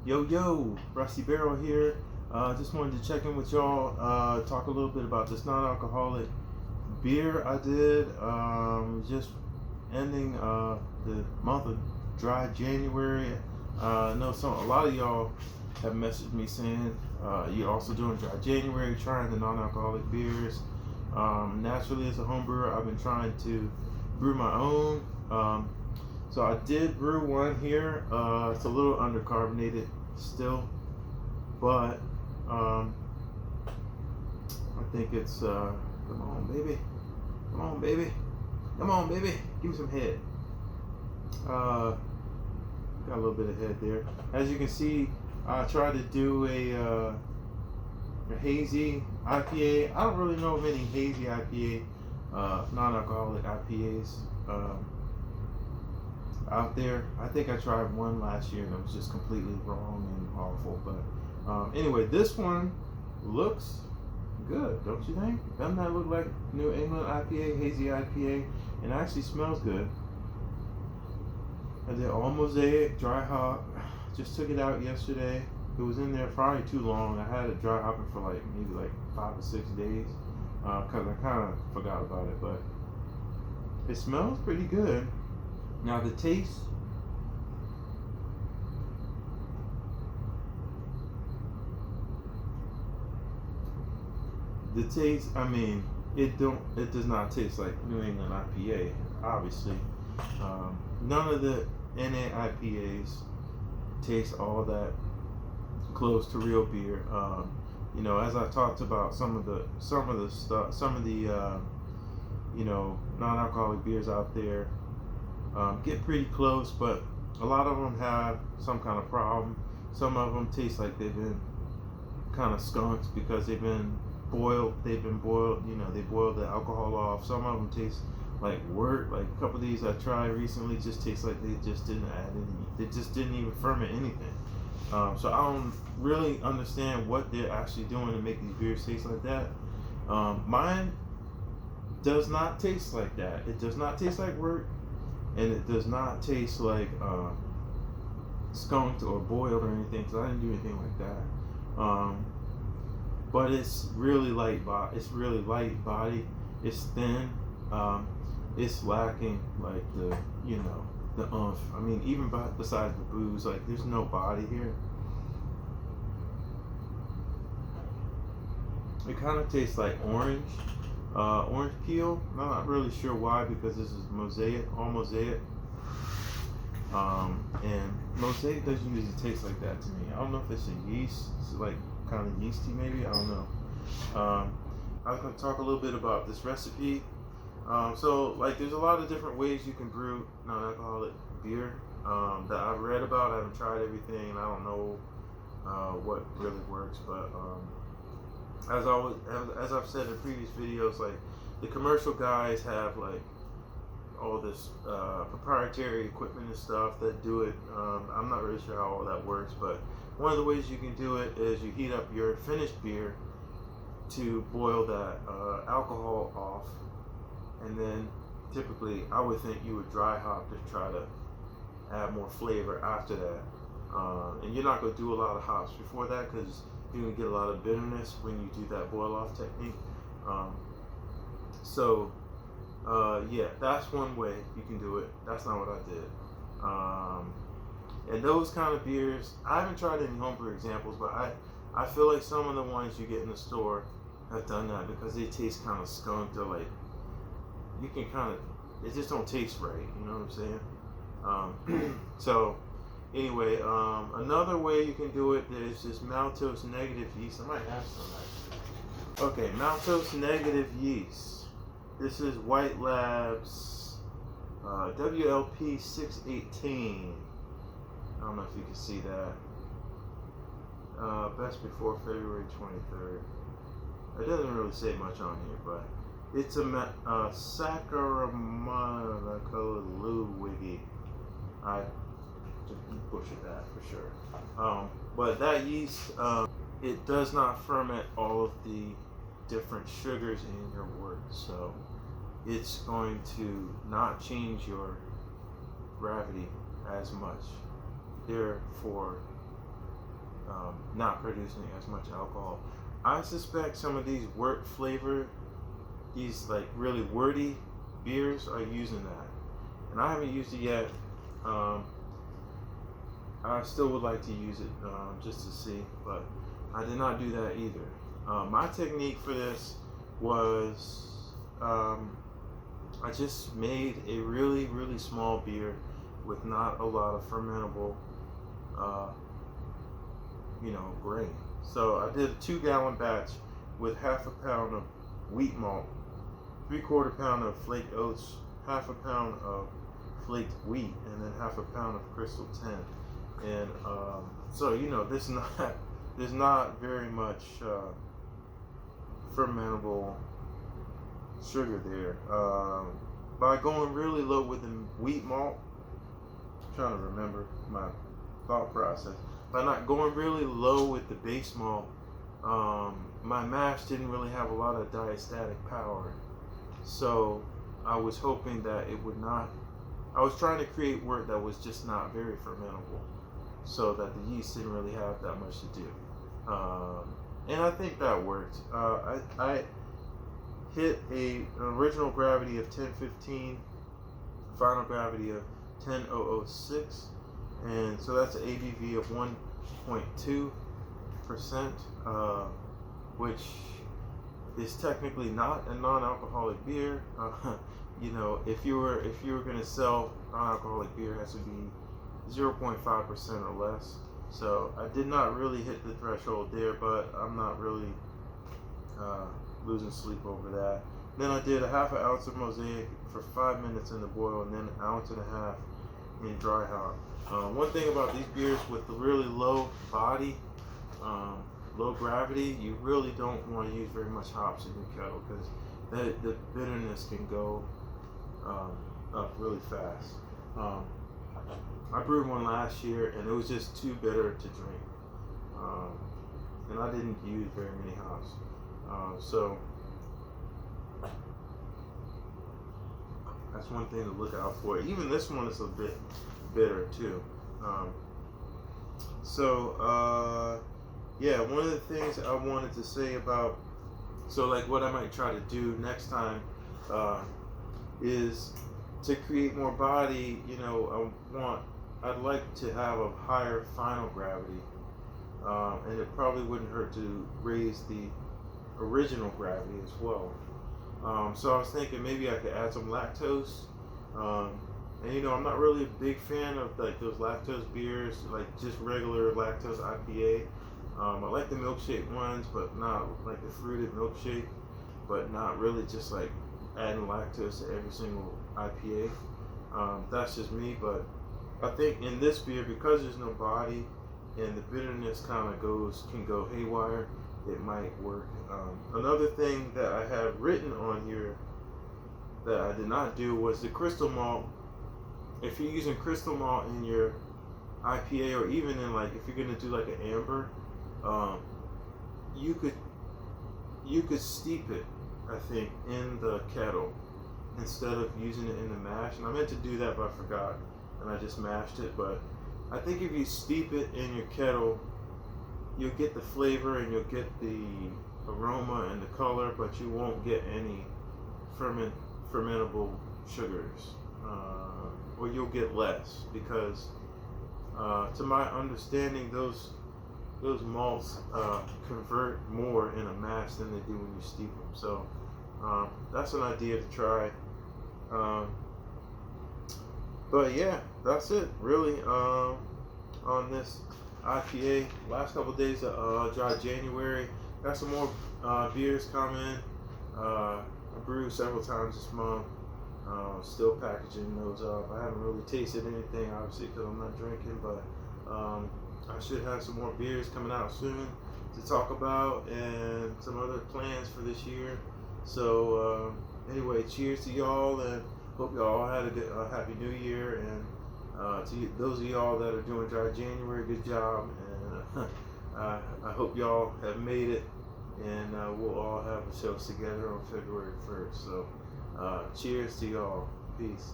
Yo, Rusty Barrel here. Just wanted to check in with y'all, talk a little bit about this non-alcoholic beer I did. Just ending the month of dry January. I know a lot of y'all have messaged me saying you're also doing dry January, trying the non-alcoholic beers. Naturally, as a home brewer, I've been trying to brew my own. So I did brew one here. It's a little undercarbonated still, but I think it's come on baby, come on baby, come on baby, give me some head. Got a little bit of head there. As you can see, I tried to do a hazy IPA. I don't really know of any hazy IPA, non-alcoholic IPAs out there. I think I tried one last year and it was just completely wrong and awful. But anyway, this one looks good, don't you think? Doesn't that look like New England IPA, hazy IPA? And actually smells good. I did all mosaic, dry hop. Just took it out yesterday. It was in there probably too long. I had it dry hopping for maybe 5 or 6 days because I kind of forgot about it. But it smells pretty good. Now the taste, I mean, it does not taste like New England IPA, obviously. None of the NA IPAs taste all that close to real beer. You know, as I talked about some of the non-alcoholic beers out there get pretty close, but a lot of them have some kind of problem. Some of them taste like they've been kind of skunked because they've been boiled. You know, they boiled the alcohol off. Some of them taste like wort. Like a couple of these I tried recently just taste like they just didn't add any. They just didn't even ferment anything. So I don't really understand what they're actually doing to make these beers taste like that. Mine does not taste like that. It does not taste like wort. And it does not taste like skunked or boiled or anything, because I didn't do anything like that. But it's really light body. It's really light body. It's thin. It's lacking like the oomph. I mean, even besides the booze, like there's no body here. It kind of tastes like orange peel. I'm not really sure why, because this is all mosaic. And mosaic doesn't usually taste like that to me. I don't know if it's a yeast. It's like kind of yeasty maybe. I don't know. I'm going to talk a little bit about this recipe. So there's a lot of different ways you can brew non-alcoholic beer that I've read about. I haven't tried everything, and I don't know what really works, but as I've said in previous videos, like the commercial guys have like all this proprietary equipment and stuff that do it. I'm not really sure how all that works, but one of the ways you can do it is you heat up your finished beer to boil that alcohol off, and then typically I would think you would dry hop to try to add more flavor after that. And you're not going to do a lot of hops before that, because you're going to get a lot of bitterness when you do that boil off technique. Yeah, that's one way you can do it. That's not what I did. And those kind of beers, I haven't tried any homebrew examples, but I feel like some of the ones you get in the store have done that, because they taste kind of skunked, or like you can kind of, it just don't taste right. You know what I'm saying? So anyway, another way you can do it is this maltose negative yeast. I might have some actually. Okay, maltose negative yeast. This is White Labs WLP 618. I don't know if you can see that. Best before February 23rd. It doesn't really say much on here, but it's a Saccharomyces wiggy. I butchered that for sure. But that yeast, it does not ferment all of the different sugars in your wort, so it's going to not change your gravity as much. Therefore, not producing as much alcohol. I suspect some of these wort flavor, these like really wordy beers are using that, and I haven't used it yet. I still would like to use it just to see, but I did not do that either. My technique for this was I just made a really, really small beer with not a lot of fermentable, grain. So I did a 2-gallon batch with half a pound of wheat malt, 3/4 pound of flaked oats, half a pound of flaked wheat, and then half a pound of crystal 10. And so there's not very much fermentable sugar there. By going really low with the wheat malt, I'm trying to remember my thought process. By not going really low with the base malt, my mash didn't really have a lot of diastatic power. So I was hoping that it would not. I was trying to create wort that was just not very fermentable, so that the yeast didn't really have that much to do. And I think that worked. I hit an original gravity of 1015, final gravity of 10,006, and so that's an ABV of 1.2%, which is technically not a non-alcoholic beer. If you were going to sell non-alcoholic beer, it has to be 0.5% or less. So I did not really hit the threshold there, but I'm not really losing sleep over that. Then I did a half an ounce of mosaic for 5 minutes in the boil, and then an ounce and a half in dry hop. One thing about these beers with the really low body, low gravity, you really don't want to use very much hops in your kettle, because the bitterness can go up really fast. I brewed one last year, and it was just too bitter to drink, and I didn't use very many hops. So that's one thing to look out for. Even this one is a bit bitter too. One of the things I wanted to say about, what I might try to do next time is to create more body. I'd like to have a higher final gravity, and it probably wouldn't hurt to raise the original gravity as well. So I was thinking maybe I could add some lactose. And I'm not really a big fan of like those lactose beers, like just regular lactose IPA. I like the milkshake ones, but not like the fruited milkshake, but not really just like adding lactose to every single IPA. That's just me, but I think in this beer, because there's no body and the bitterness kind of can go haywire, it might work. Another thing that I have written on here that I did not do was the crystal malt. If you're using crystal malt in your IPA, or even in if you're gonna do like an amber, you could steep it, I think, in the kettle instead of using it in the mash. And I meant to do that, but I forgot, and I just mashed it. But I think if you steep it in your kettle, you'll get the flavor and you'll get the aroma and the color, but you won't get any fermentable sugars, or you'll get less, because to my understanding, those malts convert more in a mash than they do when you steep them. So that's an idea to try. But yeah, that's it really on this IPA. Last couple of days of dry January. Got some more beers coming. I brewed several times this month. Still packaging those up. I haven't really tasted anything, obviously, because I'm not drinking, but I should have some more beers coming out soon to talk about, and some other plans for this year. So anyway, cheers to y'all, and hope y'all had a happy new year. And to those of y'all that are doing dry January, good job. And I hope y'all have made it, and we'll all have a show together on February 1st. So cheers to y'all. Peace.